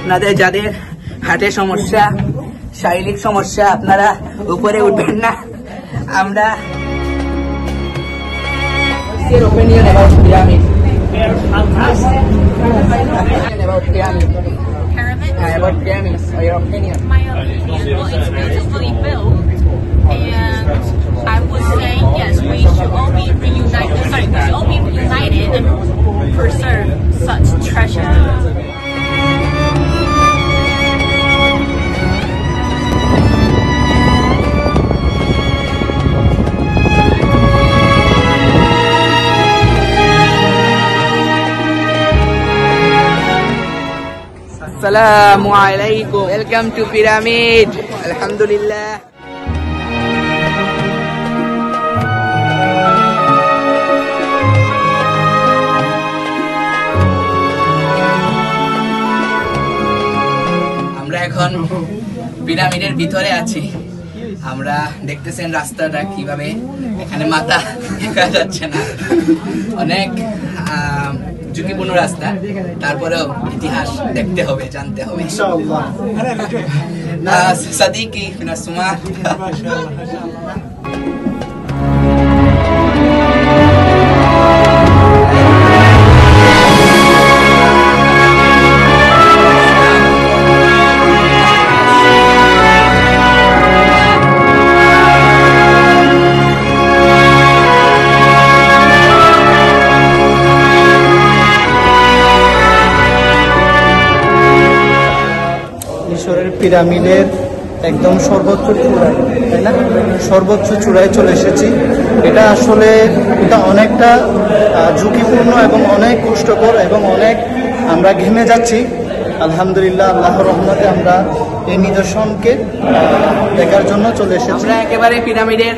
আপনাদের যাদের হার্টের সমস্যা, শারীরিক সমস্যা, আপনারা উপরে উঠবেন না। আমরা opinion about pyramid. About pyramid. About pyramids. Your opinion. My opinion, well, it's beautifully built, and I would say yes, we should all be reunited. Sorry, we should all be united and preserve such treasure. Assalamualaikum. Welcome to Pyramid. Alhamdulillah. আমরা এখন পিরামিডের ভিতরে আছি। আমরা দেখতেছেন রাস্তাটা কিভাবে, এখানে মাথা দেখা যাচ্ছে না, অনেক ঝুঁকিপূর্ণ রাস্তা, তারপরেও ইতিহাস দেখতে হবে, জানতে হবে। সাদিকি ফিনা সুমা পিরামিডের একদম সর্বোচ্চ চূড়ায়, তাই না? সর্বোচ্চ চূড়ায় চলে এসেছি। এটা আসলে অনেকটা ঝুঁকিপূর্ণ এবং অনেক কষ্টকর এবং অনেক আমরা ঘেমে যাচ্ছি। আলহামদুলিল্লাহ, আল্লাহর রহমতে আমরা এই নিদর্শনকে দেখার জন্য চলে এসেছি। আমরা একেবারে পিরামিডের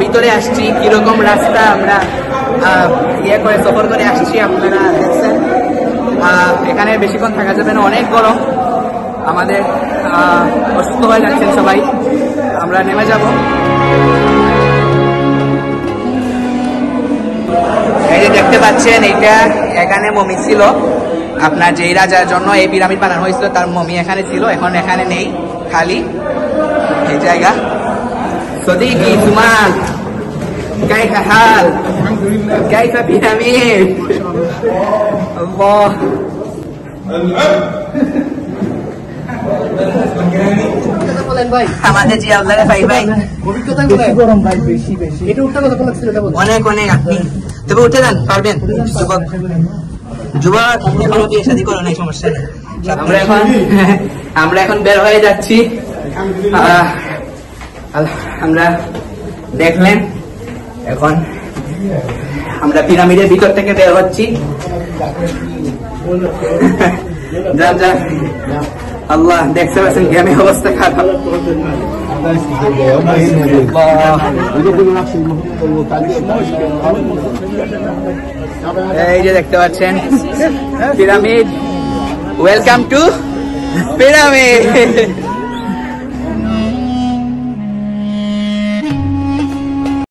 ভিতরে আসছি। কিরকম রাস্তা আমরা করে সফর করে আসছি আপনারা দেখছেন। এখানে বেশিক্ষণ থাকা যাবে না, অনেক গরম, আমাদের অসুস্থ হয়ে যাচ্ছেন সবাই। আমরা নেমে যাব। এই যে দেখতে পাচ্ছেন, এটা এখানে মমি ছিল আপনার, যেই রাজার জন্য এই পিরামিড বানানো হয়েছিল তার মমি এখানে ছিল, এখন এখানে নেই, খালি এই জায়গা। সদিকি সুমান কাইফা হাল, কাইফা পিরামিড, আল্লাহ। আমাদের জি আল্লাহরে ভাই ভাই অনেক অনেক, আপনি তবে উঠে যান, পারবেন। যুবক যুবক এখনো বিয়ে শাদী করো নাই, সমস্যা নেই। আমরা এখন বের হয়ে যাচ্ছি। আমরা দেখলেন, এখন আমরা পিরামিডের ভিতর থেকে বের হচ্ছি। যান যান, আল্লাহ দেখতে পাচ্ছেন গ্রামের অবস্থা খারাপ। এই যে দেখতে পাচ্ছেন পিরামিড। Welcome to pyramid.